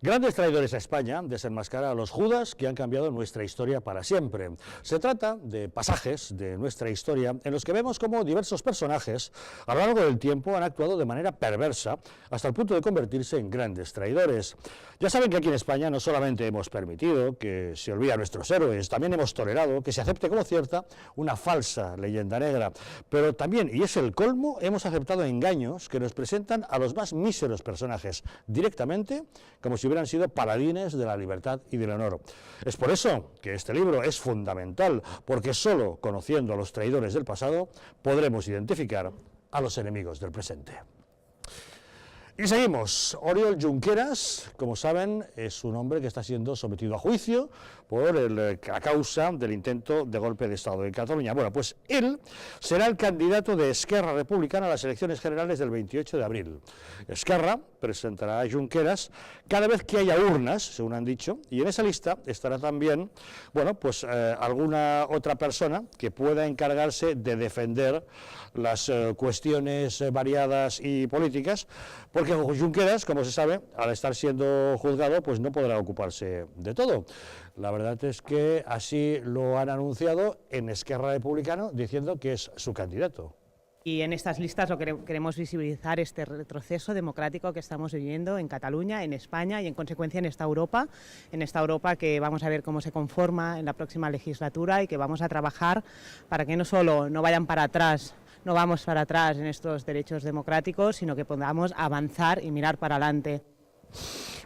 Grandes traidores a España desenmascara a los Judas que han cambiado nuestra historia para siempre. Se trata de pasajes de nuestra historia en los que vemos cómo diversos personajes a lo largo del tiempo han actuado de manera perversa hasta el punto de convertirse en grandes traidores. Ya saben que aquí en España no solamente hemos permitido que se olviden a nuestros héroes, también hemos tolerado que se acepte como cierta una falsa leyenda negra. Pero también, y es el colmo, hemos aceptado engaños que nos presentan a los más míseros personajes directamente como si hubieran sido paladines de la libertad y del honor. Es por eso que este libro es fundamental, porque solo conociendo a los traidores del pasado podremos identificar a los enemigos del presente. Y seguimos. Oriol Junqueras, como saben, es un hombre que está siendo sometido a juicio por la causa del intento de golpe de Estado en Cataluña. Bueno, pues él será el candidato de Esquerra Republicana a las elecciones generales del 28 de abril. Esquerra presentará a Junqueras cada vez que haya urnas, según han dicho, y en esa lista estará también, bueno, pues alguna otra persona que pueda encargarse de defender las cuestiones variadas y políticas, porque Junqueras, como se sabe, al estar siendo juzgado, pues no podrá ocuparse de todo. La verdad es que así lo han anunciado en Esquerra Republicana, diciendo que es su candidato. Y en estas listas lo que queremos visibilizar este retroceso democrático que estamos viviendo en Cataluña, en España y en consecuencia en esta Europa que vamos a ver cómo se conforma en la próxima legislatura y que vamos a trabajar para que no solo no vayan para atrás, no vamos para atrás en estos derechos democráticos, sino que podamos avanzar y mirar para adelante.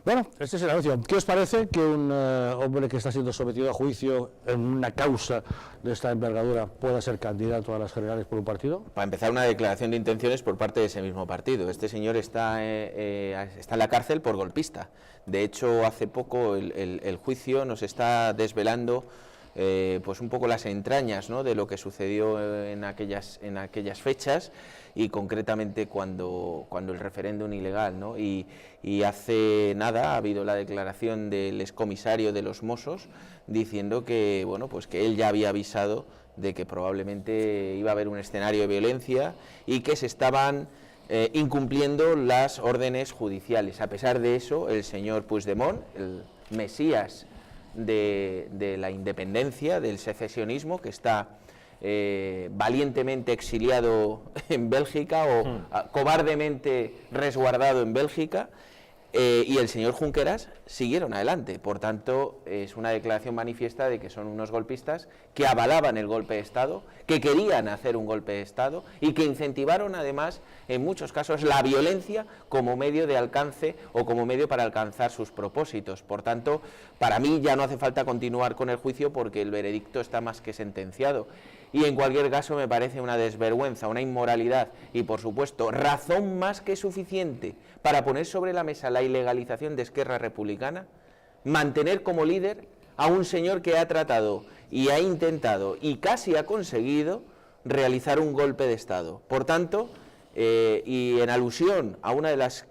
Bueno, este es el anuncio. ¿Qué os parece que un hombre que está siendo sometido a juicio en una causa de esta envergadura pueda ser candidato a las generales por un partido? Para empezar, una declaración de intenciones por parte de ese mismo partido. Este señor está en la cárcel por golpista. De hecho, hace poco el juicio nos está desvelando pues un poco las entrañas, ¿no?, de lo que sucedió en aquellas fechas y concretamente cuando el referéndum ilegal, ¿no? Y hace nada ha habido la declaración del excomisario de los Mossos diciendo que, bueno, pues que él ya había avisado de que probablemente iba a haber un escenario de violencia y que se estaban incumpliendo las órdenes judiciales. A pesar de eso, el señor Puigdemont, el Mesías de la independencia, del secesionismo, que está valientemente exiliado en Bélgica o cobardemente resguardado en Bélgica, y el señor Junqueras siguieron adelante. Por tanto, es una declaración manifiesta de que son unos golpistas que avalaban el golpe de Estado, que querían hacer un golpe de Estado y que incentivaron además, en muchos casos, la violencia como medio de alcance o como medio para alcanzar sus propósitos. Por tanto, para mí ya no hace falta continuar con el juicio porque el veredicto está más que sentenciado. Y en cualquier caso me parece una desvergüenza, una inmoralidad y, por supuesto, razón más que suficiente para poner sobre la mesa la ilegalización de Esquerra Republicana, mantener como líder a un señor que ha tratado y ha intentado y casi ha conseguido realizar un golpe de Estado. Por tanto, y en alusión a una de las,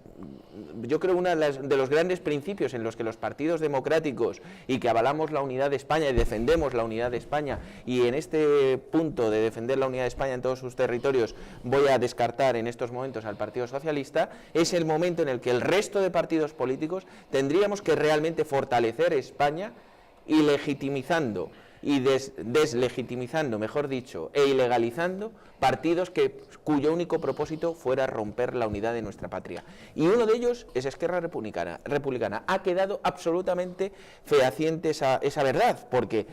yo creo, de los grandes principios en los que los partidos democráticos y que avalamos la unidad de España y defendemos la unidad de España, y en este punto de defender la unidad de España en todos sus territorios voy a descartar en estos momentos al Partido Socialista, es el momento en el que el resto de partidos políticos tendríamos que realmente fortalecer España y legitimizando y deslegitimizando, mejor dicho, e ilegalizando partidos cuyo único propósito fuera romper la unidad de nuestra patria. Y uno de ellos es Esquerra Republicana. Ha quedado absolutamente fehaciente esa verdad, porque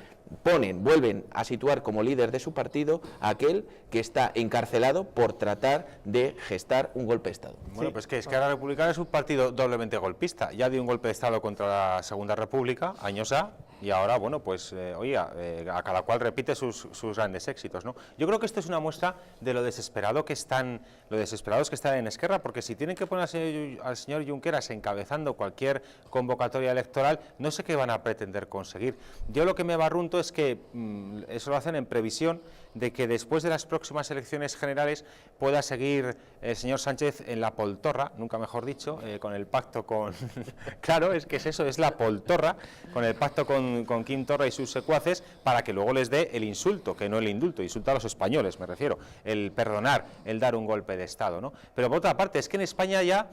vuelven a situar como líder de su partido a aquel que está encarcelado por tratar de gestar un golpe de Estado. Bueno, pues que Esquerra Republicana es un partido doblemente golpista. Ya dio un golpe de Estado contra la Segunda República, años A, y ahora, bueno, pues, a cada cual repite sus grandes éxitos, ¿no? Yo creo que esto es una muestra de lo desesperados que están en Esquerra, porque si tienen que poner al señor Junqueras encabezando cualquier convocatoria electoral, no sé qué van a pretender conseguir. Yo lo que me barrunto es que eso lo hacen en previsión de que después de las próximas elecciones generales pueda seguir el señor Sánchez en la poltorra, nunca mejor dicho, con el pacto con... Claro, es que es eso, es la poltorra, con el pacto con Quim Torra y sus secuaces, para que luego les dé el insulto, que no el indulto, insulto a los españoles, me refiero, el perdonar, el dar un golpe de Estado, ¿no? Pero por otra parte, es que en España ya,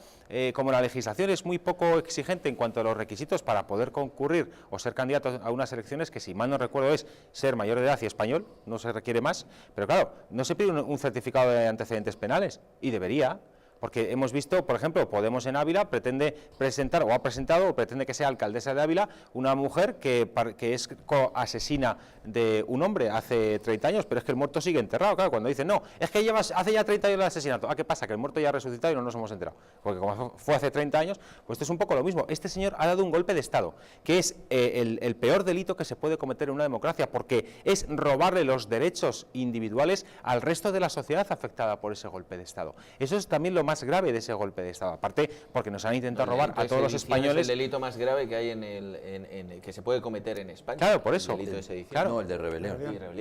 como la legislación es muy poco exigente en cuanto a los requisitos para poder concurrir o ser candidato a unas elecciones, que si mal no recuerdo es ser mayor de edad y español, no se requiere más, pero claro, no se pide un certificado de antecedentes penales, y debería, porque hemos visto, por ejemplo, Podemos en Ávila pretende presentar, o ha presentado, o pretende que sea alcaldesa de Ávila, una mujer que es asesina de un hombre hace 30 años, pero es que el muerto sigue enterrado. Claro, cuando dicen, no, es que hace ya 30 años el asesinato. ¿Qué pasa? Que el muerto ya ha resucitado y no nos hemos enterado. Porque como fue hace 30 años, pues esto es un poco lo mismo. Este señor ha dado un golpe de Estado, que es el peor delito que se puede cometer en una democracia, porque es robarle los derechos individuales al resto de la sociedad afectada por ese golpe de Estado. Eso es también lo más grave de ese golpe de Estado, aparte porque nos han intentado robar a todos los españoles. Es el delito más grave que hay que se puede cometer en España. Claro, por eso. El delito de sedición. Claro. No, el de rebelión.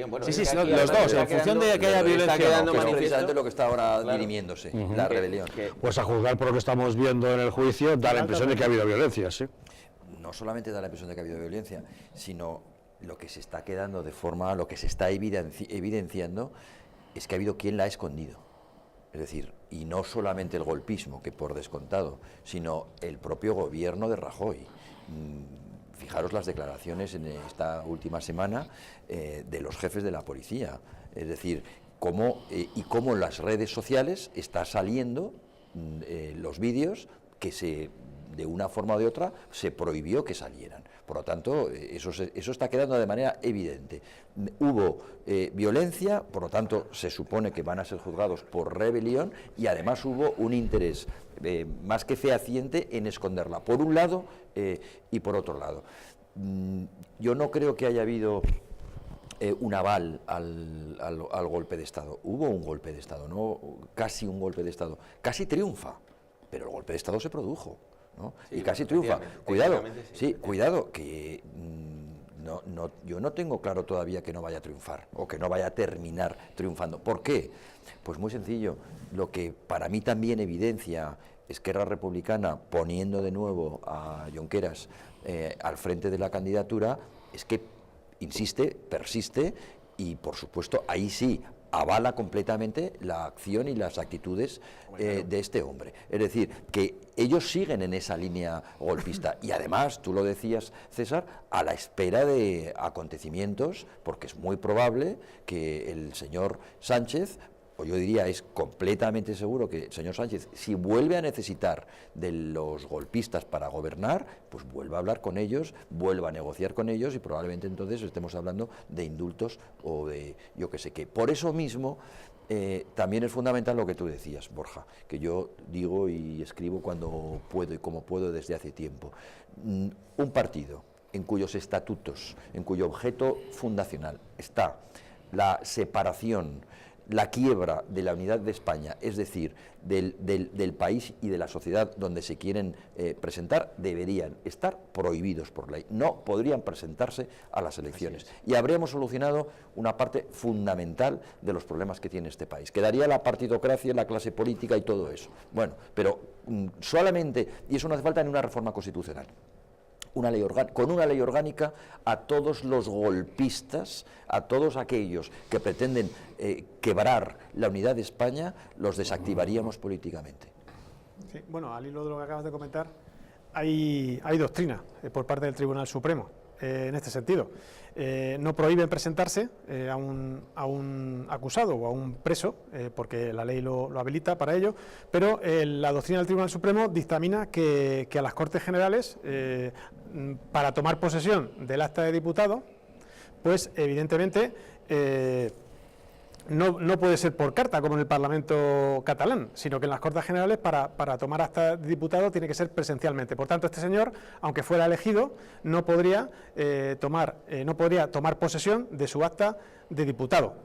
Bueno, sí, los dos, en función de que haya violencia. Que es precisamente lo que está ahora dirimiéndose, la rebelión. Pues a juzgar por lo que estamos viendo en el juicio, da la impresión de que ha habido violencia, sí. No solamente da la impresión de que ha habido violencia, sino lo que se está quedando de forma, lo que se está evidenciando es que ha habido quien la ha escondido. Es decir, y no solamente el golpismo, que por descontado, sino el propio gobierno de Rajoy. Fijaros las declaraciones en esta última semana de los jefes de la policía. Es decir, cómo en las redes sociales está saliendo los vídeos que de una forma o de otra se prohibió que salieran. Por lo tanto, eso está quedando de manera evidente. Hubo violencia, por lo tanto, se supone que van a ser juzgados por rebelión, y además hubo un interés más que fehaciente en esconderla, por un lado y por otro lado. Yo no creo que haya habido un aval al golpe de Estado. Hubo un golpe de Estado, no casi un golpe de Estado. Casi triunfa, pero el golpe de Estado se produjo, ¿no? Sí, y casi triunfa. Cuidado, sí, cuidado, que yo no tengo claro todavía que no vaya a triunfar o que no vaya a terminar triunfando. ¿Por qué? Pues muy sencillo. Lo que para mí también evidencia Esquerra Republicana poniendo de nuevo a Junqueras al frente de la candidatura es que insiste, persiste y, por supuesto, ahí sí avala completamente la acción y las actitudes de este hombre. Es decir, que ellos siguen en esa línea golpista y además, tú lo decías, César, a la espera de acontecimientos, porque es muy probable que el señor Sánchez, o yo diría es completamente seguro que el señor Sánchez, si vuelve a necesitar de los golpistas para gobernar, pues vuelva a hablar con ellos, vuelva a negociar con ellos y probablemente entonces estemos hablando de indultos o de yo qué sé qué. Por eso mismo también es fundamental lo que tú decías, Borja, que yo digo y escribo cuando puedo y como puedo desde hace tiempo. Un partido en cuyos estatutos, en cuyo objeto fundacional está la separación, la quiebra de la unidad de España, es decir, del país y de la sociedad donde se quieren presentar, deberían estar prohibidos por ley. No podrían presentarse a las elecciones. Y habríamos solucionado una parte fundamental de los problemas que tiene este país. Quedaría la partidocracia, la clase política y todo eso. Bueno, pero solamente, y eso no hace falta ni una reforma constitucional, con una ley orgánica a todos los golpistas, a todos aquellos que pretenden quebrar la unidad de España, los desactivaríamos políticamente. Sí, bueno, al hilo de lo que acabas de comentar, hay doctrina por parte del Tribunal Supremo en este sentido. No prohíben presentarse a un acusado o a un preso, porque la ley lo habilita para ello, pero la doctrina del Tribunal Supremo dictamina que a las Cortes Generales, para tomar posesión del acta de diputado, pues evidentemente no puede ser por carta como en el Parlamento catalán, sino que en las Cortes Generales para tomar acta de diputado tiene que ser presencialmente. Por tanto, este señor, aunque fuera elegido, no podría tomar posesión de su acta de diputado.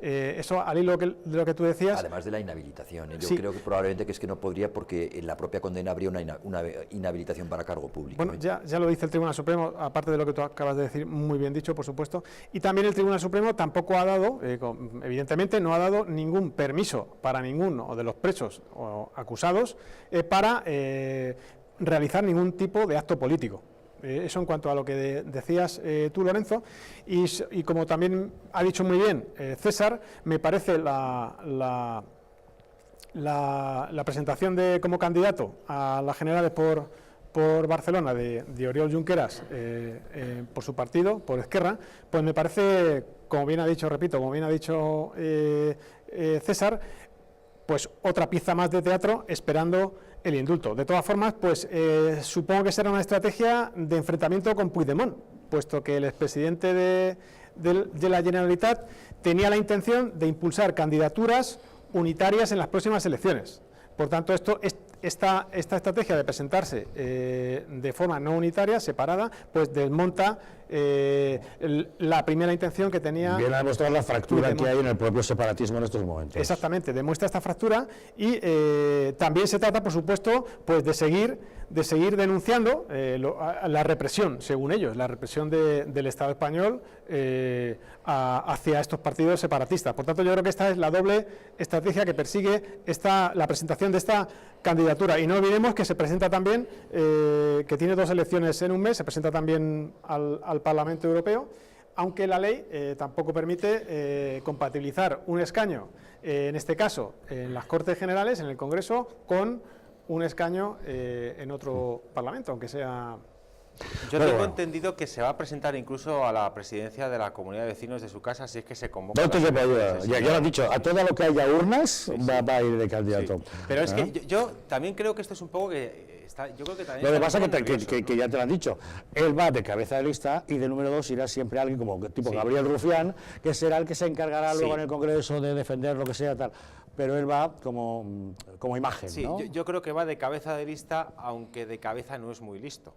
Eso, al hilo de lo que tú decías... Además de la inhabilitación, yo sí. creo que probablemente que no podría, porque en la propia condena habría una inhabilitación para cargo público. Bueno, ya lo dice el Tribunal Supremo, aparte de lo que tú acabas de decir, muy bien dicho, por supuesto, y también el Tribunal Supremo tampoco ha dado, evidentemente, no ha dado ningún permiso para ninguno de los presos o acusados para realizar ningún tipo de acto político. Eso en cuanto a lo que decías tú, Lorenzo, y como también ha dicho muy bien César, me parece la presentación como candidato a las generales por Barcelona de Oriol Junqueras por su partido, por Esquerra, pues me parece, como bien ha dicho, repito, como bien ha dicho César, pues otra pieza más de teatro esperando el indulto. De todas formas, pues supongo que será una estrategia de enfrentamiento con Puigdemont, puesto que el expresidente de la Generalitat tenía la intención de impulsar candidaturas unitarias en las próximas elecciones. Por tanto, esta estrategia de presentarse de forma no unitaria, separada, pues desmonta la primera intención que tenía... Viene a demostrar la fractura que hay en el propio separatismo en estos momentos. Exactamente, demuestra esta fractura y también se trata, por supuesto, pues de seguir denunciando la represión, según ellos, la represión del Estado español hacia estos partidos separatistas. Por tanto, yo creo que esta es la doble estrategia que persigue la presentación de esta candidatura. Y no olvidemos que se presenta también, que tiene 2 elecciones en un mes, se presenta también al Parlamento Europeo, aunque la ley tampoco permite compatibilizar un escaño, en este caso en las Cortes Generales, en el Congreso, con un escaño en otro Parlamento, aunque sea... Yo tengo entendido que se va a presentar incluso a la presidencia de la comunidad de vecinos de su casa, si es que se convoca. Ya lo han dicho, a todo lo que haya urnas va a ir de candidato. Sí. Pero es que yo también creo que esto es un poco que... yo creo que también lo que pasa es que ya te lo han dicho, él va de cabeza de lista y de número 2 irá siempre alguien como tipo Gabriel Rufián, que será el que se encargará luego en el Congreso de defender lo que sea, tal. Pero él va como imagen, sí, ¿no? Yo creo que va de cabeza de lista, aunque de cabeza no es muy listo.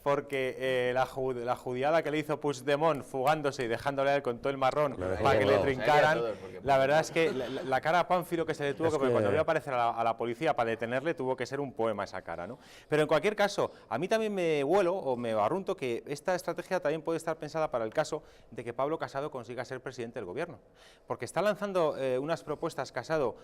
Porque la judiada que le hizo Puigdemont fugándose y dejándole a él con todo el marrón para que le trincaran, la verdad es que la cara a Pánfilo que se le tuvo que poner cuando vio aparecer a la policía para detenerle, tuvo que ser un poema esa cara, ¿no? Pero en cualquier caso, a mí también me vuelo o me barrunto que esta estrategia también puede estar pensada para el caso de que Pablo Casado consiga ser presidente del gobierno, porque está lanzando unas propuestas Casado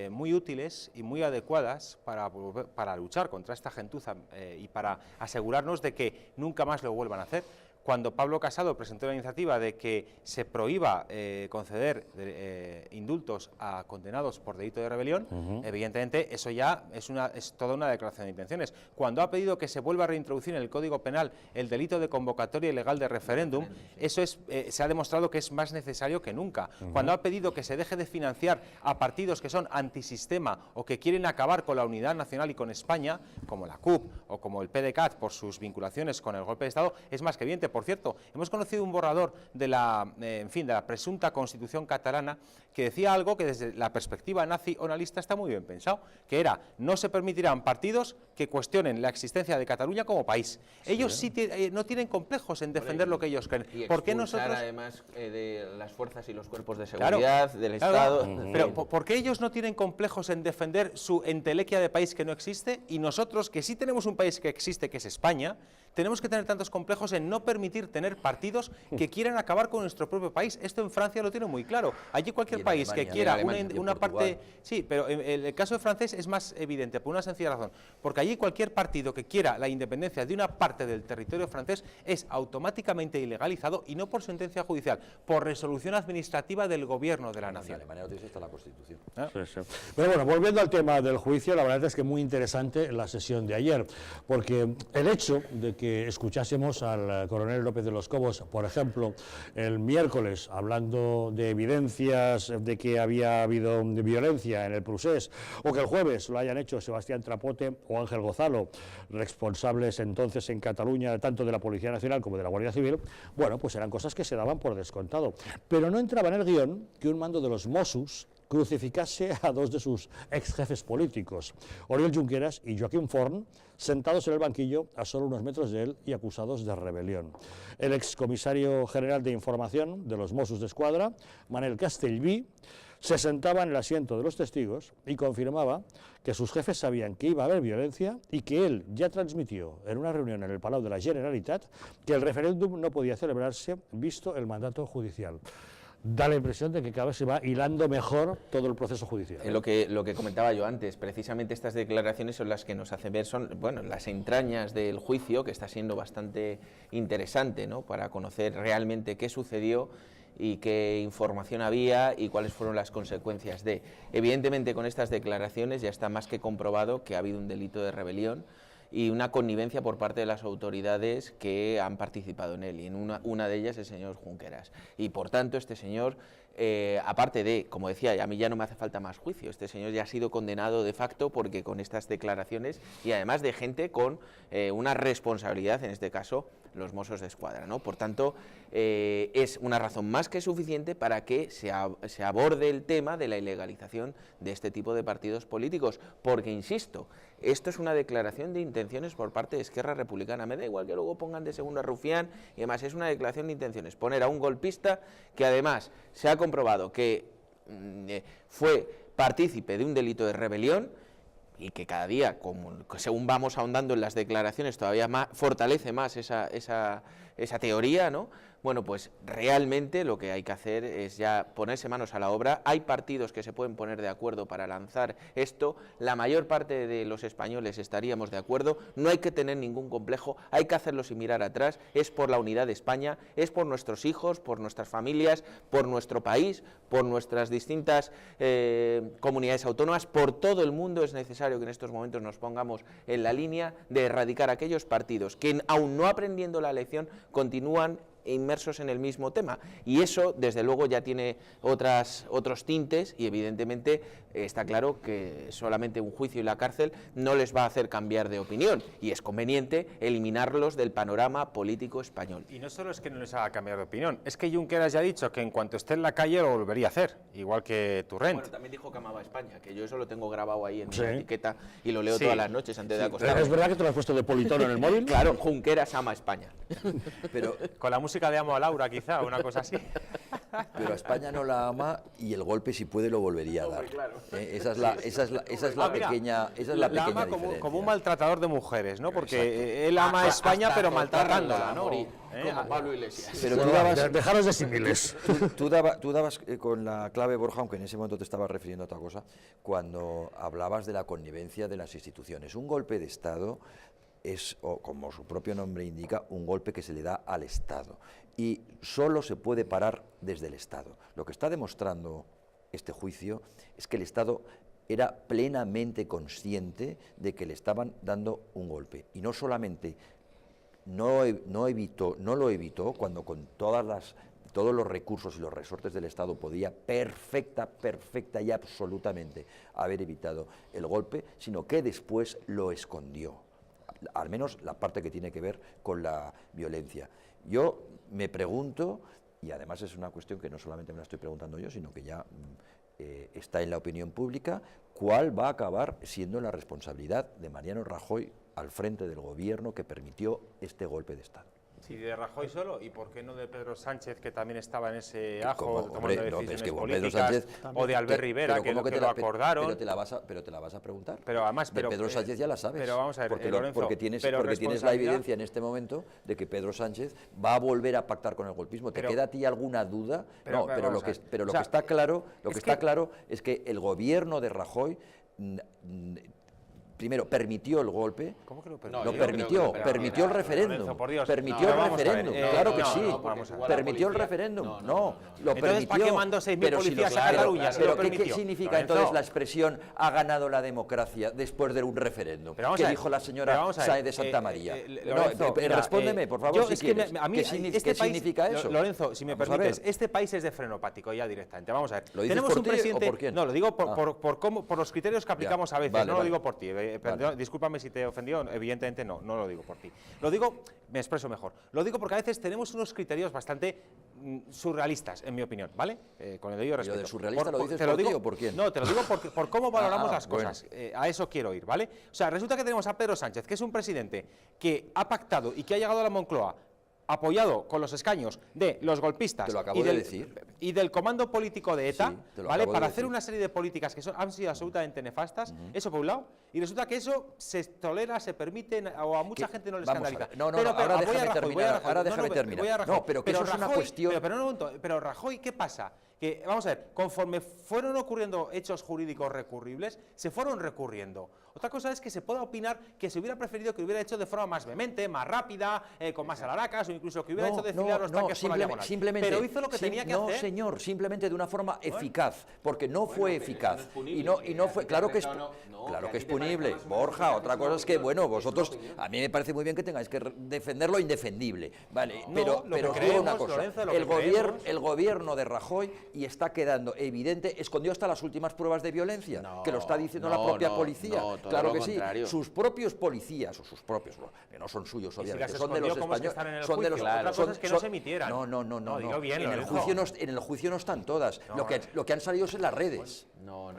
muy útiles y muy adecuadas para luchar contra esta gentuza y para asegurarnos de que nunca más lo vuelvan a hacer. Cuando Pablo Casado presentó la iniciativa de que se prohíba conceder indultos a condenados por delito de rebelión, evidentemente eso ya es toda una declaración de intenciones. Cuando ha pedido que se vuelva a reintroducir en el Código Penal el delito de convocatoria ilegal de referéndum, eso se ha demostrado que es más necesario que nunca. Cuando ha pedido que se deje de financiar a partidos que son antisistema o que quieren acabar con la unidad nacional y con España, como la CUP o como el PDeCAT por sus vinculaciones con el golpe de Estado, es más que evidente. Por cierto, hemos conocido un borrador de la presunta Constitución catalana que decía algo que desde la perspectiva nazi o nalista está muy bien pensado, que era: no se permitirán partidos que cuestionen la existencia de Cataluña como país. Ellos no tienen complejos en defender lo que ellos creen. Y ¿Por qué nosotros? Además de las fuerzas y los cuerpos de seguridad del Estado. Pero ¿por qué ellos no tienen complejos en defender su entelequia de país que no existe? Y nosotros, que sí tenemos un país que existe, que es España, tenemos que tener tantos complejos en no permitir tener partidos que quieran acabar con nuestro propio país. Esto en Francia lo tiene muy claro. Allí cualquier país que quiera una parte... Sí, pero en el caso de francés es más evidente, por una sencilla razón. Porque allí cualquier partido que quiera la independencia de una parte del territorio francés es automáticamente ilegalizado, y no por sentencia judicial, por resolución administrativa del gobierno de la nación. En Alemania no tienes hasta la Constitución. Pero bueno, volviendo al tema del juicio, la verdad es que muy interesante la sesión de ayer, porque el hecho de que escuchásemos al coronel López de los Cobos, por ejemplo, el miércoles, hablando de evidencias de que había habido violencia en el Prusés, o que el jueves lo hayan hecho Sebastián Trapote o Ángel Gozalo, responsables entonces en Cataluña tanto de la Policía Nacional como de la Guardia Civil, bueno, pues eran cosas que se daban por descontado. Pero no entraba en el guión que un mando de los Mossos crucificase a dos de sus ex jefes políticos, Oriol Junqueras y Joaquim Forn, sentados en el banquillo a solo unos metros de él y acusados de rebelión. El excomisario general de Información de los Mossos d'Esquadra, Manel Castellví, se sentaba en el asiento de los testigos y confirmaba que sus jefes sabían que iba a haber violencia y que él ya transmitió en una reunión en el Palau de la Generalitat que el referéndum no podía celebrarse visto el mandato judicial. Da la impresión de que cada vez se va hilando mejor todo el proceso judicial. Lo que comentaba yo antes, precisamente estas declaraciones son las que nos hacen ver, son las entrañas del juicio, que está siendo bastante interesante, ¿no?, para conocer realmente qué sucedió y qué información había y cuáles fueron las consecuencias de. Evidentemente, con estas declaraciones ya está más que comprobado que ha habido un delito de rebelión y una connivencia por parte de las autoridades que han participado en él, y en una de ellas el señor Junqueras. Y por tanto este señor, aparte de, como decía, a mí ya no me hace falta más juicio, este señor ya ha sido condenado de facto porque con estas declaraciones, y además de gente con una responsabilidad, en este caso los Mossos d'Esquadra, ¿no? Por tanto, es una razón más que suficiente para que se aborde el tema de la ilegalización de este tipo de partidos políticos, porque, insisto, esto es una declaración de intenciones por parte de Esquerra Republicana. Me da igual que luego pongan de segundo a Rufián, y además es una declaración de intenciones. Poner a un golpista que además se ha comprobado que fue partícipe de un delito de rebelión y que cada día, según vamos ahondando en las declaraciones, todavía fortalece más esa teoría, ¿no? Bueno, pues realmente lo que hay que hacer es ya ponerse manos a la obra. Hay partidos que se pueden poner de acuerdo para lanzar esto, la mayor parte de los españoles estaríamos de acuerdo, no hay que tener ningún complejo, hay que hacerlo sin mirar atrás, es por la unidad de España, es por nuestros hijos, por nuestras familias, por nuestro país, por nuestras distintas comunidades autónomas, por todo el mundo. Es necesario que en estos momentos nos pongamos en la línea de erradicar aquellos partidos que, aun no aprendiendo la lección, continúan inmersos en el mismo tema, y eso desde luego ya tiene otros tintes, y evidentemente está claro que solamente un juicio y la cárcel no les va a hacer cambiar de opinión, y es conveniente eliminarlos del panorama político español. Y no solo es que no les haga cambiar de opinión, es que Junqueras ya ha dicho que en cuanto esté en la calle lo volvería a hacer, igual que Torrent. Bueno, también dijo que amaba a España, que yo eso lo tengo grabado ahí en mi etiqueta y lo leo todas las noches antes de acostarme. ¿Es verdad que te lo has puesto de politono en el móvil? Claro, Junqueras ama a España. Pero con la música de Amo a Laura, quizá, una cosa así. Pero a España no la ama, y el golpe, si puede, lo volvería a dar. Claro. Esa es la pequeña ama diferencia. como un maltratador de mujeres, ¿no? Porque Exacto. él ama a España, pero maltratándola, a ¿no? morir, como Pablo Iglesias. Pero Bueno, dejaros de símiles. tú dabas con la clave, Borja, aunque en ese momento te estabas refiriendo a otra cosa, cuando hablabas de la connivencia de las instituciones. Un golpe de Estado es, o como su propio nombre indica, un golpe que se le da al Estado, y solo se puede parar desde el Estado. Lo que está demostrando este juicio es que el Estado era plenamente consciente de que le estaban dando un golpe, y no solamente no lo evitó cuando con todos los recursos y los resortes del Estado podía perfecta y absolutamente haber evitado el golpe, sino que después lo escondió, al menos la parte que tiene que ver con la violencia. Yo me pregunto, y además es una cuestión que no solamente me la estoy preguntando yo, sino que ya está en la opinión pública, ¿cuál va a acabar siendo la responsabilidad de Mariano Rajoy al frente del gobierno que permitió este golpe de Estado? Sí, de Rajoy solo, ¿y por qué no de Pedro Sánchez, que también estaba en ese ajo tomando Hombre, decisiones es que políticas, Pedro Sánchez, o de Albert Rivera, que lo acordaron? Pero te la vas a preguntar. Pero además, de Pedro Sánchez ya la sabes. Pero vamos a ver, Lorenzo, porque tienes la evidencia en este momento de que Pedro Sánchez va a volver a pactar con el golpismo. ¿Te queda a ti alguna duda? No, pero lo que está claro es que el gobierno de Rajoy primero permitió el golpe. ¿Cómo que lo permitió? Permitió el referéndum. Permitió el referéndum. Claro que sí. Permitió el referéndum. No, lo permitió. Entonces, ¿para qué mandó 6.000 policías a Cataluña? Pero ¿qué significa entonces la expresión "ha ganado la democracia" después de un referéndum? ¿Qué dijo la señora Sáenz de Santa María? Respóndeme, por favor, si quieres. ¿Qué significa eso? Lorenzo, si me permites, este país es de frenopático ya directamente. Vamos a ver. ¿Lo dices por ti o por quién? No, lo digo por los criterios que aplicamos a veces, no lo digo por ti. perdón, discúlpame si te he ofendido, evidentemente no lo digo por ti. Lo digo, me expreso mejor, lo digo porque a veces tenemos unos criterios bastante surrealistas, en mi opinión, ¿vale? Con el debido respeto. ¿Pero de surrealista lo dices te por ti digo, o por quién? No, te lo digo por cómo valoramos las bueno. cosas. A eso quiero ir, ¿vale? O sea, resulta que tenemos a Pedro Sánchez, que es un presidente que ha pactado y que ha llegado a la Moncloa apoyado con los escaños de los golpistas Te lo acabo de decir. y del comando político de ETA, Sí, te lo ¿vale? acabo de Para hacer decir. una serie de políticas que han sido absolutamente nefastas, eso por un lado, y resulta que eso se tolera, se permite, o a mucha gente no le Vamos a escandaliza. ver. No, Pero, ahora voy a déjame Rajoy, terminar, voy a Rajoy. ahora déjame terminar. Voy a Rajoy. No, pero que eso es una cuestión- Pero un momento, pero Rajoy, ¿qué pasa? Que, vamos a ver, conforme fueron ocurriendo hechos jurídicos recurribles, se fueron recurriendo. Otra cosa es que se pueda opinar que se hubiera preferido que hubiera hecho de forma más vehemente, más rápida, con más alaracas, o incluso que hubiera hecho desfilar los tanques por la diagonal. simplemente, Pero hizo lo que tenía que no, hacer. señor, simplemente de una forma eficaz, porque no fue eficaz. Y no fue, claro que es, claro que es punible. Borja, otra cosa es que, bueno, vosotros, a mí me parece muy bien que tengáis que defender lo indefendible, vale, No, pero lo que os digo una creemos, cosa, Lorenzo, lo que el gobierno de Rajoy, y está quedando evidente, escondió hasta las últimas pruebas de violencia, que lo está diciendo la propia policía. todo Claro lo que contrario. sí, sus propios policías, o sus propios, que no son suyos, Y si obviamente, las son de los escondió, ¿cómo es que españoles, están en el son de los, juicio? Otra cosa es que no se emitieran. No, Dilo bien, en el Lorenzo. juicio en el juicio no están todas. Lo que han salido es en las redes. No.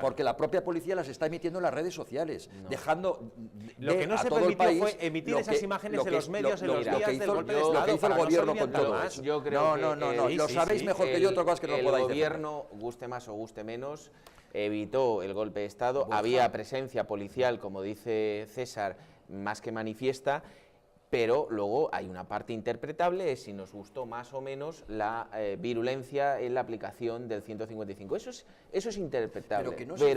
Porque la propia policía las está emitiendo en las redes sociales, dejando Lo que no a se todo el permitió país fue emitir lo esas que- imágenes lo en que- los medios en lo- los lo días que del hizo- golpe de lo Estado, que hizo el para no gobierno con soliviantar todo más. eso. Yo creo No, que, lo sabéis mejor que yo, otra cosa es que no lo podáis El defender. gobierno, guste más o guste menos, evitó el golpe de Estado. Había presencia policial, como dice César, más que manifiesta, pero luego hay una parte interpretable, es si nos gustó más o menos la virulencia en la aplicación del 155. Eso es interpretable, Pero que no es el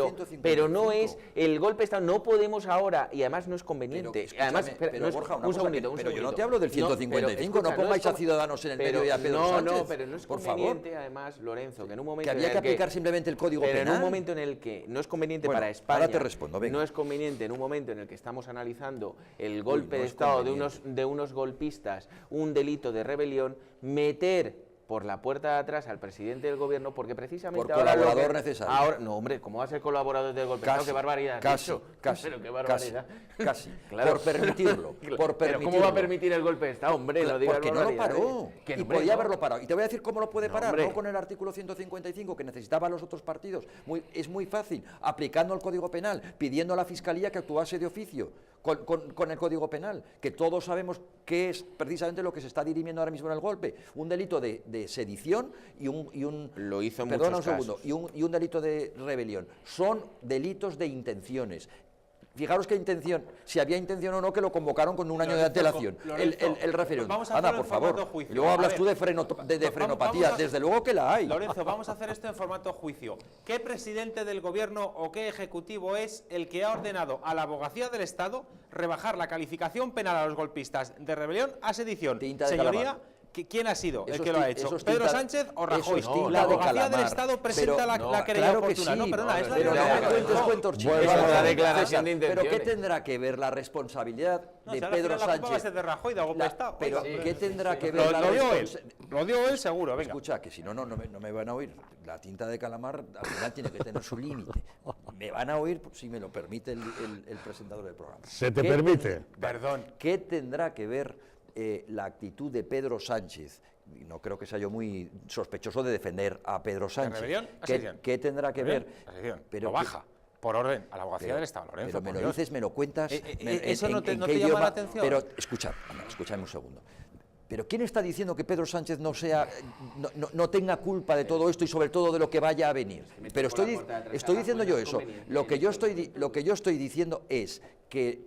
pero no 155. es el golpe de Estado. No podemos ahora, y además no es conveniente. Escúchame, Además, espera, pero no es- Borja, una un cosa segundito, que- un pero yo no segundito. te hablo del No, 155, pero no escucha, pongáis es a Ciudadanos en el medio y a Pedro no, Sánchez, No, pero no es por favor. conveniente, además, Lorenzo, que en un momento Que había en que el aplicar simplemente el Código pero Penal. en un momento en el que no es conveniente Bueno, para España, ahora te respondo, venga. no es conveniente en un momento en el que estamos analizando el golpe no de es Estado conveniente. de unos golpistas, un delito de rebelión, meter por la puerta de atrás al presidente del gobierno, porque precisamente Por ahora colaborador necesario. Ahora, no, hombre, ¿cómo va a ser colaborador del golpe de Estado? ¡Qué barbaridad! has Casi, dicho. casi, Pero qué barbaridad. casi, Claro. por permitirlo, por Pero ¿cómo va a permitir el golpe de Estado? Hombre, no digas porque no lo barbaridades. paró, Que y no, hombre, podía no. haberlo parado. Y te voy a decir cómo lo puede No, parar, hombre. no con el artículo 155 que necesitaban los otros partidos. Es muy fácil, aplicando el Código Penal, pidiendo a la Fiscalía que actuase de oficio con el Código Penal, que todos sabemos que es precisamente lo que se está dirimiendo ahora mismo en el golpe, un delito de sedición y un Lo hizo en perdona muchos un segundo, casos. y un delito de rebelión. Son delitos de intenciones. Fijaros qué intención, si había intención o no, que lo convocaron con un año de Lorenzo, antelación, Lorenzo, el referéndum. vamos a Anda, hacerlo por en formato favor. juicio. Y luego A hablas ver, tú de frenopatía, vamos a- desde luego que la hay. Lorenzo, vamos a hacer esto en formato juicio. ¿Qué presidente del gobierno o qué ejecutivo es el que ha ordenado a la abogacía del Estado rebajar la calificación penal a los golpistas de rebelión a sedición? Tinta de Señoría, calamar. ¿quién ha sido Eso el es que lo ha tin- hecho? eso es ¿Pedro tinta- Sánchez o eso Rajoy? es tinta La de abogacía del calamar. Estado presenta Pero- la querella claro que oportuna. sí, No, perdona, es la pero de no me Rajoy. cuentes cuentos Pues chinos. vamos, la declaración César, de pero ¿qué intenciones. tendrá que ver la responsabilidad No, de si ahora al Pedro final la culpa va a Sánchez? ser de Rajoy, de golpe de Estado. Pero Oiga, ¿qué tendrá que ver la Lo dio él. responsabilidad? Lo dio él seguro, venga. Escucha, que si no, no me van a oír. La tinta de calamar al final tiene que tener su límite. Me van a oír si me lo permite el presentador del programa. Se te ¿Qué permite. Perdón. ¿Qué tendrá que ver la actitud de Pedro Sánchez? Y no creo que sea yo muy sospechoso de defender a Pedro Sánchez. rebelión a ¿Qué, sedición? qué tendrá que ver? La sedición. Pero Lo que- baja, por orden, a la abogacía del Estado, Lorenzo. Pero me por lo Dios. dices, me lo cuentas. ¿Eso no te qué llama la idioma? atención? Pero escúchame un segundo. Pero ¿quién está diciendo que Pedro Sánchez no tenga culpa de todo esto y sobre todo de lo que vaya a venir? Pero estoy diciendo yo eso. Lo que yo estoy diciendo es que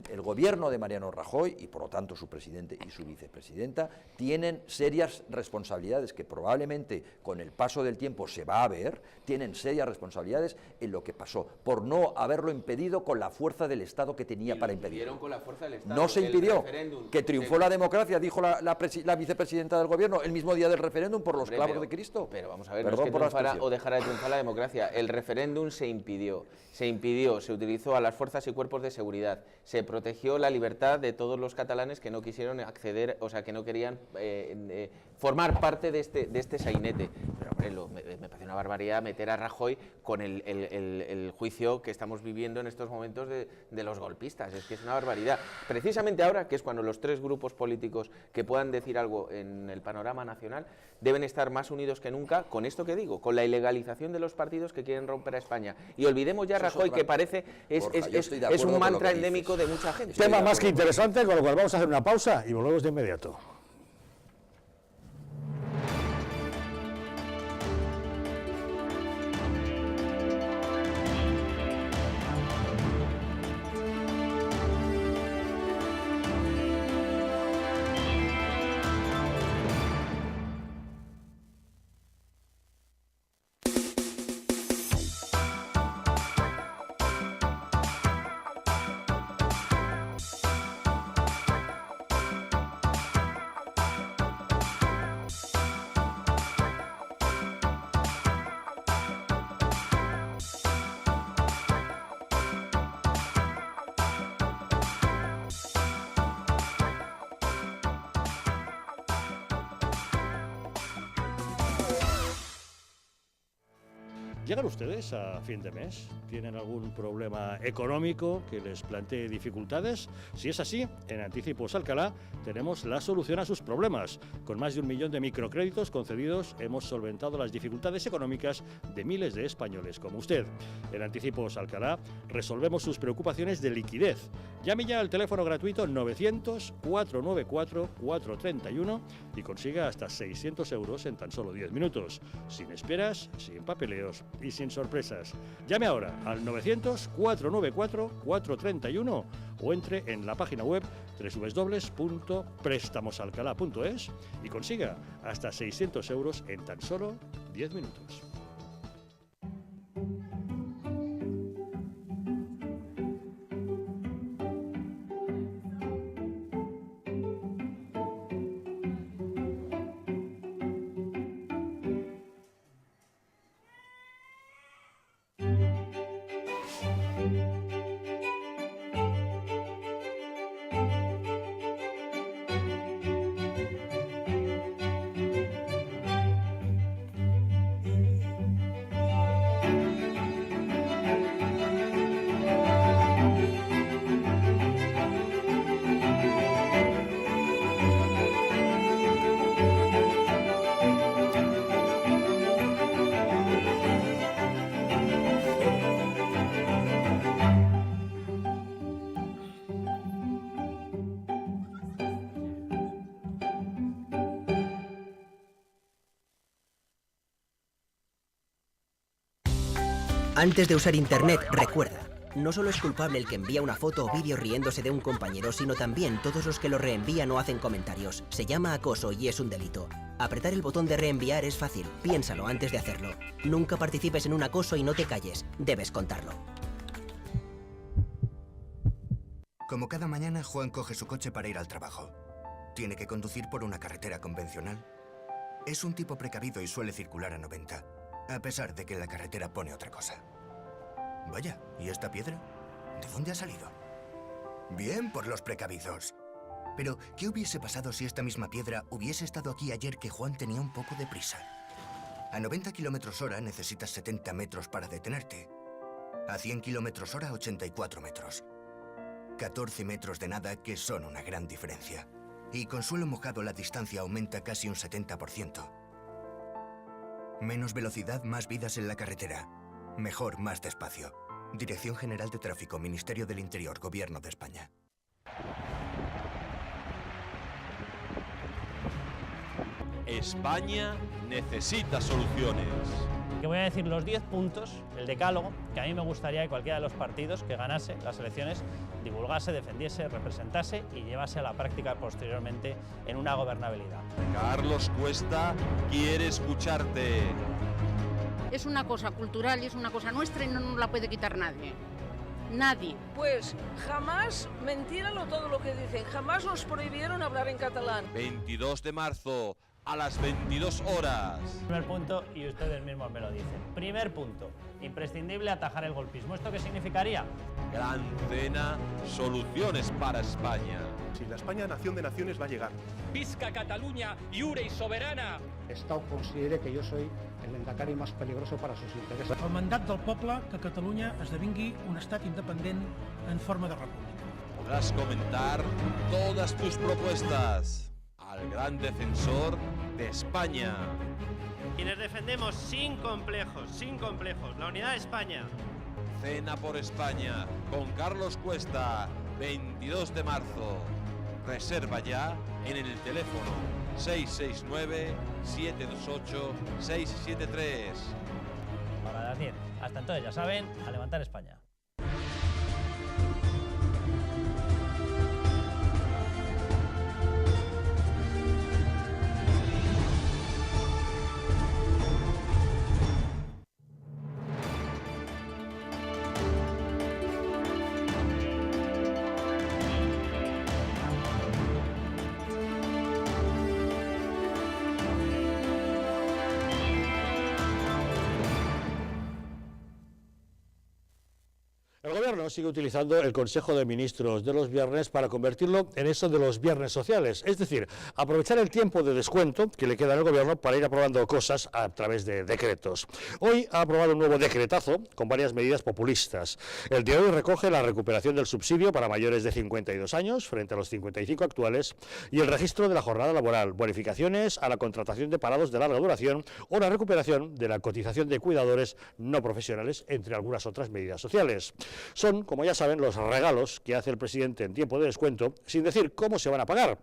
el gobierno de Mariano Rajoy y por lo tanto su presidente y su vicepresidenta tienen serias responsabilidades que probablemente con el paso del tiempo se va a ver, tienen serias responsabilidades en lo que pasó por no haberlo impedido con la fuerza del Estado que tenía para impedirlo. Con la fuerza del Estado. No se El impidió, referéndum que triunfó la democracia, dijo la vicepresidenta del gobierno el mismo día del referéndum por los Hombre, clavos pero- de Cristo. Pero vamos a ver, Perdón no es que por la triunfara expresión. o dejara de triunfar la democracia. El referéndum se impidió, se utilizó a las fuerzas y cuerpos de seguridad, se protegió la libertad de todos los catalanes que no quisieron acceder, o sea, que no querían formar parte de este sainete. me parece una barbaridad meter a Rajoy con el juicio que estamos viviendo en estos momentos de los golpistas. Es que es una barbaridad. Precisamente ahora, que es cuando los tres grupos políticos que puedan decir algo en el panorama nacional deben estar más unidos que nunca con esto que digo, con la ilegalización de los partidos que quieren romper a España. Y olvidemos ya a Rajoy, que parece es un mantra endémico de mucha gente. Tema más que interesante, con lo cual vamos a hacer una pausa y volvemos de inmediato. ¿Llegan ustedes a fin de mes? ¿Tienen algún problema económico que les plantee dificultades? Si es así, en Anticipos Alcalá tenemos la solución a sus problemas. Con más de 1 millón de microcréditos concedidos, hemos solventado las dificultades económicas de miles de españoles como usted. En Anticipos Alcalá resolvemos sus preocupaciones de liquidez. Llame ya al teléfono gratuito 900-494-431 y consiga hasta 600 euros en tan solo 10 minutos. Sin esperas, sin papeleos y sin sorpresas. Llame ahora al 900-494-431 o entre en la página web www.prestamosalcalá.es y consiga hasta 600 euros en tan solo 10 minutos. Antes de usar Internet, recuerda, no solo es culpable el que envía una foto o vídeo riéndose de un compañero, sino también todos los que lo reenvían o hacen comentarios. Se llama acoso y es un delito. Apretar el botón de reenviar es fácil, piénsalo antes de hacerlo. Nunca participes en un acoso y no te calles, debes contarlo. Como cada mañana, Juan coge su coche para ir al trabajo. Tiene que conducir por una carretera convencional. Es un tipo precavido y suele circular a 90. A pesar de que la carretera pone otra cosa. Vaya, ¿y esta piedra? ¿De dónde ha salido? Bien por los precavidos. Pero, ¿qué hubiese pasado si esta misma piedra hubiese estado aquí ayer que Juan tenía un poco de prisa? A 90 km/h necesitas 70 metros para detenerte. A 100 km/h, 84 metros. 14 metros de nada que son una gran diferencia. Y con suelo mojado la distancia aumenta casi un 70%. Menos velocidad, más vidas en la carretera. Mejor, más despacio. Dirección General de Tráfico, Ministerio del Interior, Gobierno de España. España necesita soluciones. Que voy a decir los 10 puntos, el decálogo, que a mí me gustaría que cualquiera de los partidos que ganase las elecciones divulgase, defendiese, representase y llevase a la práctica posteriormente en una gobernabilidad. Carlos Cuesta quiere escucharte. Es una cosa cultural y es una cosa nuestra y no nos la puede quitar nadie. Nadie. Pues jamás, mentíralo todo lo que dicen, jamás nos prohibieron hablar en catalán. 22 de marzo, a las 22 horas. Primer punto, y ustedes mismos me lo dicen. Primer punto, imprescindible atajar el golpismo. ¿Esto qué significaría? Gran Cena, soluciones para España. Si la España nación de naciones va a llegar. Visca Catalunya, lliure i soberana. L'Estat considera que jo soy el endacari més peligroso para sus intereses. El mandat del poble que Catalunya esdevingui un estat independent en forma de república. Podrás comentar todas tus propuestas al gran defensor de España. Quienes defendemos sin complejos, la unidad de España. Cena por España con Carlos Cuesta, 22 de marzo. Reserva ya en el teléfono 669-728-673. Para las 10. Hasta entonces, ya saben, a levantar España. El Gobierno sigue utilizando el Consejo de Ministros de los viernes para convertirlo en eso de los viernes sociales, es decir, aprovechar el tiempo de descuento que le queda al Gobierno para ir aprobando cosas a través de decretos. Hoy ha aprobado un nuevo decretazo con varias medidas populistas. El de hoy recoge la recuperación del subsidio para mayores de 52 años frente a los 55 actuales y el registro de la jornada laboral, bonificaciones a la contratación de parados de larga duración o la recuperación de la cotización de cuidadores no profesionales, entre algunas otras medidas sociales. Son, como ya saben, los regalos que hace el presidente en tiempo de descuento, sin decir cómo se van a pagar.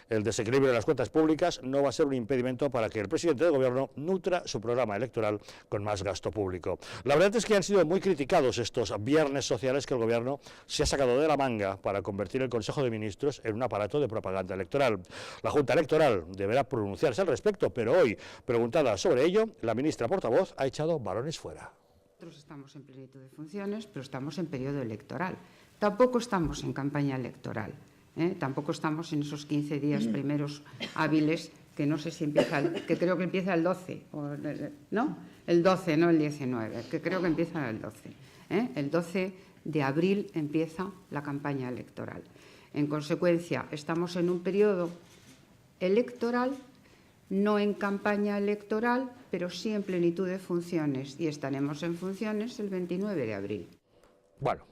El desequilibrio de las cuentas públicas no va a ser un impedimento para que el presidente del Gobierno nutra su programa electoral con más gasto público. La verdad es que han sido muy criticados estos viernes sociales que el Gobierno se ha sacado de la manga para convertir el Consejo de Ministros en un aparato de propaganda electoral. La Junta Electoral deberá pronunciarse al respecto, pero hoy, preguntada sobre ello, la ministra portavoz ha echado balones fuera. Nosotros estamos en plenitud de funciones, pero estamos en periodo electoral. Tampoco estamos en campaña electoral, tampoco estamos en esos 15 días primeros hábiles, que no sé si empieza, que creo que empieza el 12, ¿no? El 12, no el 19, que creo que empieza el 12. El 12 de abril empieza la campaña electoral. En consecuencia, estamos en un periodo electoral, no en campaña electoral, pero sí en plenitud de funciones, y estaremos en funciones el 29 de abril. Bueno,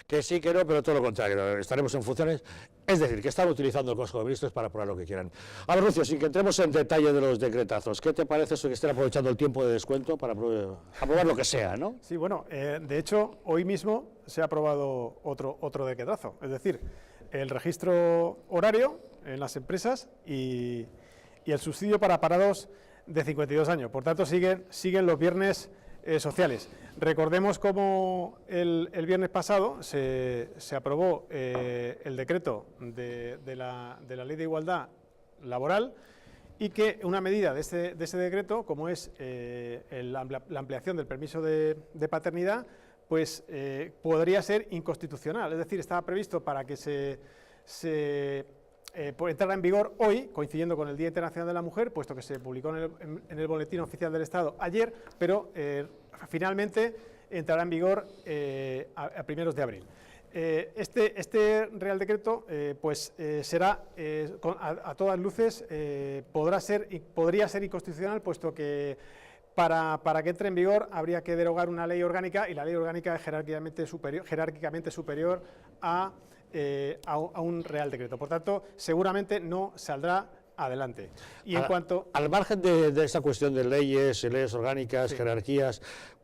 que sí, que no, pero todo lo contrario, estaremos en funciones, es decir, que están utilizando el Consejo de Ministros para aprobar lo que quieran. A ver, Lucio, sin que entremos en detalle de los decretazos, ¿qué te parece eso que estén aprovechando el tiempo de descuento para aprobar lo que sea, no? Sí, bueno, de hecho, hoy mismo se ha aprobado otro decretazo, es decir, el registro horario en las empresas y el subsidio para parados de 52 años. Por tanto, siguen los viernes sociales. Recordemos cómo el viernes pasado se aprobó el decreto de la Ley de Igualdad Laboral, y que una medida de ese decreto, como es la ampliación del permiso de paternidad, pues podría ser inconstitucional. Es decir, estaba previsto para que entrara en vigor hoy, coincidiendo con el Día Internacional de la Mujer, puesto que se publicó en el Boletín Oficial del Estado ayer, pero finalmente entrará en vigor a primeros de abril. Este Real Decreto será, a todas luces, podría ser inconstitucional, puesto que para que entre en vigor habría que derogar una ley orgánica, y la ley orgánica es jerárquicamente superior a un Real Decreto. Por tanto, seguramente no saldrá adelante. Y en cuanto al margen de esta cuestión de leyes orgánicas, sí, jerarquías,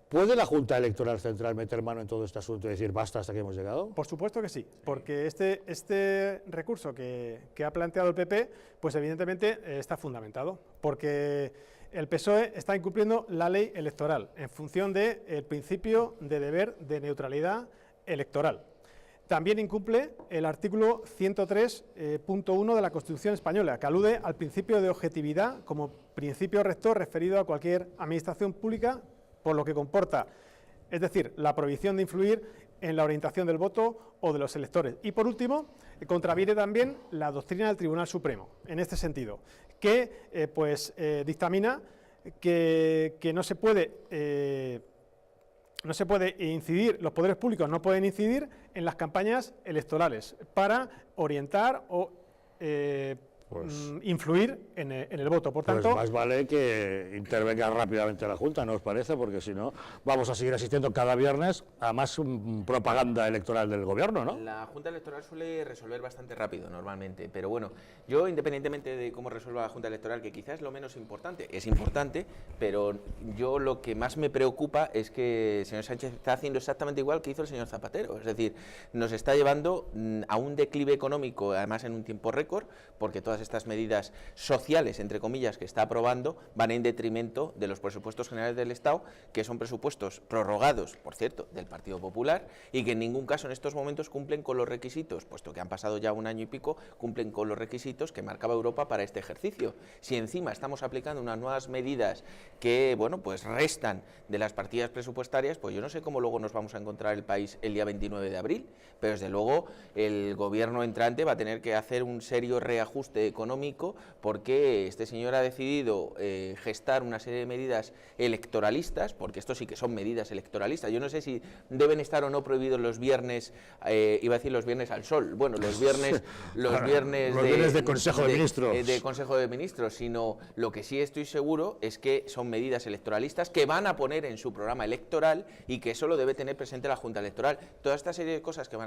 ¿puede la Junta Electoral Central meter mano en todo este asunto y decir basta hasta que hemos llegado? Por supuesto que sí, porque este recurso que ha planteado el PP, pues evidentemente está fundamentado, porque el PSOE está incumpliendo la ley electoral en función del principio de deber de neutralidad electoral. También incumple el artículo 103.1 de la Constitución española, que alude al principio de objetividad como principio rector referido a cualquier administración pública, por lo que comporta, es decir, la prohibición de influir en la orientación del voto o de los electores. Y por último, contraviene también la doctrina del Tribunal Supremo, en este sentido, que dictamina que no se puede incidir, los poderes públicos no pueden incidir en las campañas electorales para orientar o influir en el voto. Por tanto, pues más vale que intervenga rápidamente la Junta, ¿no os parece? Porque si no, vamos a seguir asistiendo cada viernes a más propaganda electoral del Gobierno, ¿no? La Junta Electoral suele resolver bastante rápido, normalmente, pero bueno, yo, independientemente de cómo resuelva la Junta Electoral, que quizás es lo menos importante, es importante, pero yo lo que más me preocupa es que el señor Sánchez está haciendo exactamente igual que hizo el señor Zapatero, es decir, nos está llevando a un declive económico, además en un tiempo récord, porque todas estas medidas sociales, entre comillas, que está aprobando van en detrimento de los presupuestos generales del Estado, que son presupuestos prorrogados, por cierto, del Partido Popular, y que en ningún caso en estos momentos cumplen con los requisitos, puesto que han pasado ya un año y pico, cumplen con los requisitos que marcaba Europa para este ejercicio. Si encima estamos aplicando unas nuevas medidas que, bueno, pues restan de las partidas presupuestarias, pues yo no sé cómo luego nos vamos a encontrar el país el día 29 de abril, pero desde luego el gobierno entrante va a tener que hacer un serio reajuste económico, porque este señor ha decidido gestar una serie de medidas electoralistas, porque esto sí que son medidas electoralistas. Yo no sé si deben estar o no prohibidos los viernes, iba a decir los viernes al sol, bueno, los viernes de Consejo de Ministros. De Consejo de Ministros, sino lo que sí estoy seguro es que son medidas electoralistas que van a poner en su programa electoral y que solo debe tener presente la Junta Electoral. Toda esta serie de cosas que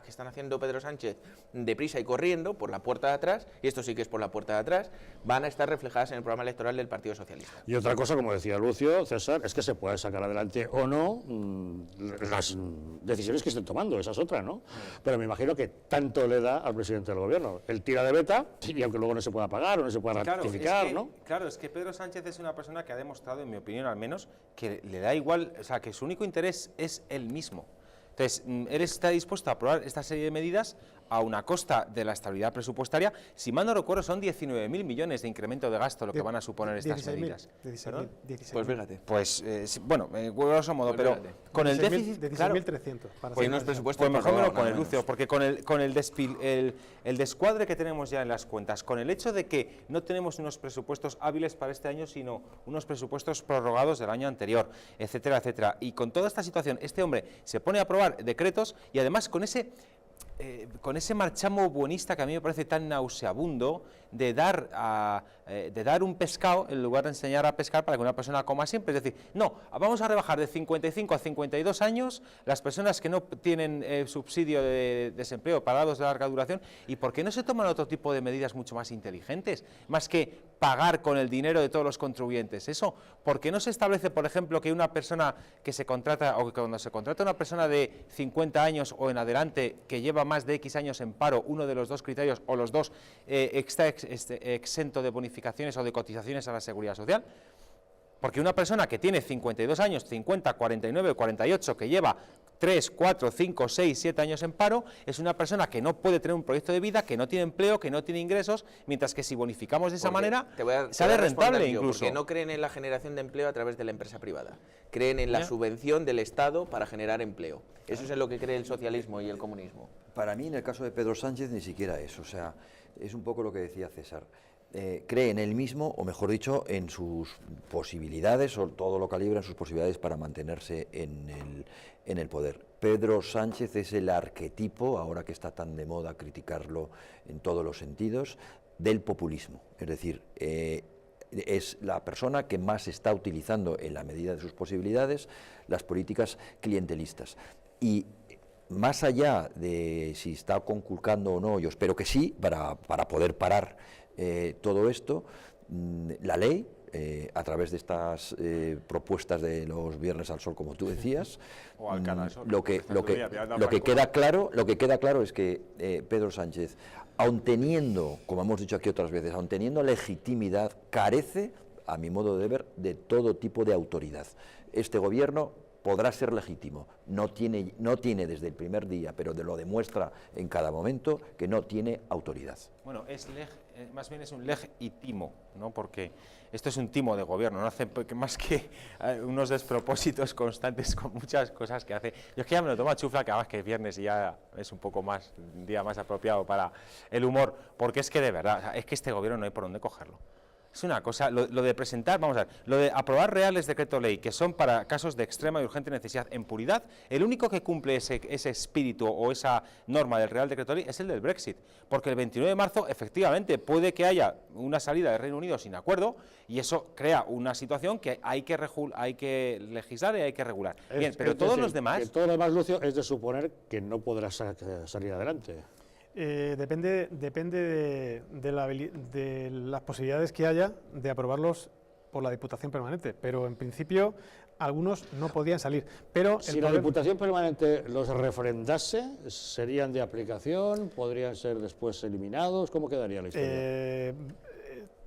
están haciendo Pedro Sánchez deprisa y corriendo por la puerta de atrás, y esto sí que es por la puerta de atrás, van a estar reflejadas en el programa electoral del Partido Socialista. Y otra cosa, como decía Lucio, César, es que se puede sacar adelante o no las decisiones que estén tomando, esa es otra, ¿no? Pero me imagino que tanto le da al presidente del Gobierno. Él tira de veta, y aunque luego no se pueda pagar o no se pueda ratificar, ¿no? Claro, es que Pedro Sánchez es una persona que ha demostrado, en mi opinión al menos, que le da igual, o sea, que su único interés es él mismo. Entonces, él está dispuesto a aprobar esta serie de medidas a una costa de la estabilidad presupuestaria. Si mal no recuerdo, son 19.000 millones de incremento de gasto lo que van a suponer estas medidas. 16.000. Pues fíjate. Pues, bueno, grosso modo, pero con el déficit... 16.300. Pues unos presupuestos... Pues mejor me lo pone Lucio, porque con el descuadre que tenemos ya en las cuentas, con el hecho de que no tenemos unos presupuestos hábiles para este año, sino unos presupuestos prorrogados del año anterior, etcétera, etcétera, y con toda esta situación, este hombre se pone a aprobar decretos y además con ese marchamo buenista que a mí me parece tan nauseabundo de dar un pescado en lugar de enseñar a pescar para que una persona coma siempre. Es decir, no, vamos a rebajar de 55 a 52 años las personas que no tienen subsidio de desempleo, parados de larga duración, y ¿por qué no se toman otro tipo de medidas mucho más inteligentes? Más que pagar con el dinero de todos los contribuyentes. Eso, ¿por qué no se establece, por ejemplo, que una persona que se contrata, o que cuando se contrata una persona de 50 años o en adelante que lleva más de X años en paro, uno de los dos criterios o los dos está exento de bonificaciones o de cotizaciones a la Seguridad Social? Porque una persona que tiene 52 años, 50, 49, 48, que lleva 3, 4, 5, 6, 7 años en paro, es una persona que no puede tener un proyecto de vida, que no tiene empleo, que no tiene ingresos, mientras que si bonificamos de esa manera, sale rentable incluso. Porque no creen en la generación de empleo a través de la empresa privada, creen en la subvención del Estado para generar empleo. Eso es en lo que cree el socialismo y el comunismo. Para mí, en el caso de Pedro Sánchez, ni siquiera eso, o sea, es un poco lo que decía César. Cree en él mismo, o mejor dicho, en sus posibilidades, o todo lo calibra en sus posibilidades para mantenerse en el poder. Pedro Sánchez es el arquetipo, ahora que está tan de moda criticarlo en todos los sentidos, del populismo. Es decir, es la persona que más está utilizando, en la medida de sus posibilidades, las políticas clientelistas. Y más allá de si está conculcando o no, yo espero que sí, para poder parar todo esto, la ley, a través de estas propuestas de los viernes al sol, como tú decías, lo que queda claro es que Pedro Sánchez, aun teniendo, como hemos dicho aquí otras veces, aun teniendo legitimidad, carece, a mi modo de ver, de todo tipo de autoridad. Este gobierno podrá ser legítimo, no tiene desde el primer día, pero lo demuestra en cada momento, que no tiene autoridad. Bueno, más bien es un legítimo, ¿no? Porque esto es un timo de gobierno, no hace más que unos despropósitos constantes con muchas cosas que hace. Yo es que ya me lo tomo a chufla, que además que es viernes y ya es un poco más, un día más apropiado para el humor, porque es que de verdad, es que este gobierno no hay por dónde cogerlo. Es una cosa, lo de presentar, vamos a ver, lo de aprobar reales decreto ley, que son para casos de extrema y urgente necesidad en puridad, el único que cumple ese espíritu o esa norma del real decreto ley es el del Brexit, porque el 29 de marzo efectivamente puede que haya una salida del Reino Unido sin acuerdo y eso crea una situación que hay que legislar y hay que regular. Bien, pero todos los demás... Que todo lo demás, Lucio, es de suponer que no podrás salir adelante. Depende de las posibilidades que haya de aprobarlos por la Diputación Permanente, pero en principio algunos no podían salir. Pero si la Diputación Permanente los refrendase, ¿serían de aplicación? ¿Podrían ser después eliminados? ¿Cómo quedaría la historia?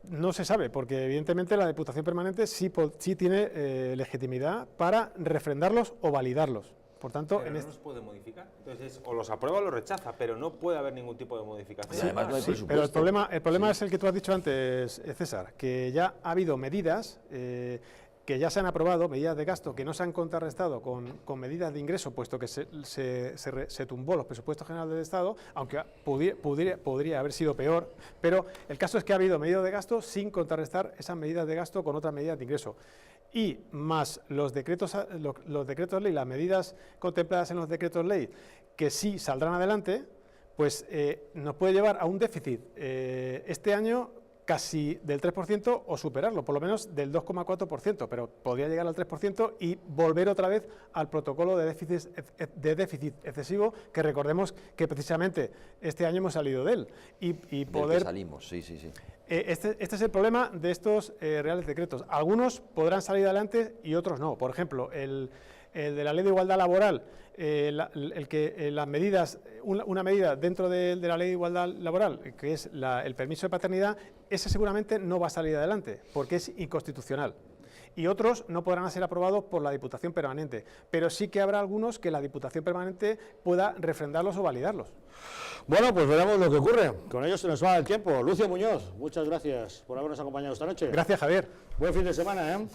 No se sabe, porque evidentemente la Diputación Permanente sí tiene legitimidad para refrendarlos o validarlos. Por tanto, pero no los puede modificar. Entonces, o los aprueba o los rechaza, pero no puede haber ningún tipo de modificación. Sí, además no hay presupuesto. Pero el problema es el que tú has dicho antes, César, que ya ha habido medidas que ya se han aprobado, medidas de gasto que no se han contrarrestado con medidas de ingreso, puesto que se tumbó los presupuestos generales del Estado, aunque podría haber sido peor, pero el caso es que ha habido medidas de gasto sin contrarrestar esas medidas de gasto con otras medidas de ingreso. Y más los decretos ley, las medidas contempladas en los decretos ley, que sí saldrán adelante, pues nos puede llevar a un déficit este año casi del 3% o superarlo, por lo menos del 2,4%, pero podría llegar al 3% y volver otra vez al protocolo de déficit excesivo, que recordemos que precisamente este año hemos salido de él. Y poder... que salimos, sí. Este es el problema de estos reales decretos. Algunos podrán salir adelante y otros no. Por ejemplo, el de la Ley de Igualdad Laboral, las medidas, una medida dentro de la Ley de Igualdad Laboral, que es el permiso de paternidad, ese seguramente no va a salir adelante, porque es inconstitucional. Y otros no podrán ser aprobados por la Diputación Permanente, pero sí que habrá algunos que la Diputación Permanente pueda refrendarlos o validarlos. Bueno, pues veremos lo que ocurre. Con ello se nos va el tiempo. Lucio Muñoz, muchas gracias por habernos acompañado esta noche. Gracias, Javier. Buen fin de semana, ¿eh?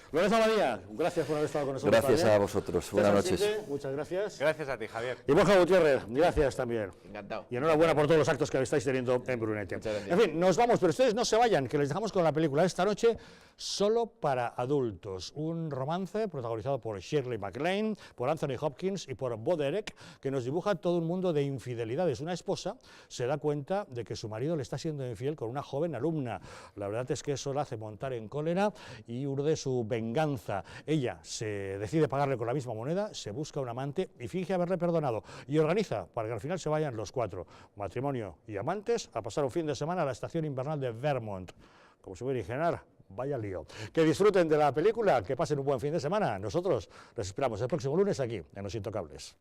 Lorenzo Abadía, gracias por haber estado con nosotros. Gracias a vosotros, buenas noches. Muchas gracias. Gracias a ti, Javier. Y Borja Gutiérrez, gracias también. Encantado. Y enhorabuena por todos los actos que estáis teniendo en Brunete. En fin, nos vamos, pero ustedes no se vayan, que les dejamos con la película esta noche, Solo para adultos. Un romance protagonizado por Shirley MacLaine, por Anthony Hopkins y por Bo Derek, que nos dibuja todo un mundo de infidelidades. Una esposa se da cuenta de que su marido le está siendo infiel con una joven alumna. La verdad es que eso la hace montar en cólera y urde su venganza. Ella se decide pagarle con la misma moneda, se busca un amante y finge haberle perdonado. Y organiza para que al final se vayan los cuatro, matrimonio y amantes, a pasar un fin de semana a la estación invernal de Vermont. Como se puede imaginar, vaya lío. Que disfruten de la película, que pasen un buen fin de semana. Nosotros les esperamos el próximo lunes aquí, en Los Intocables.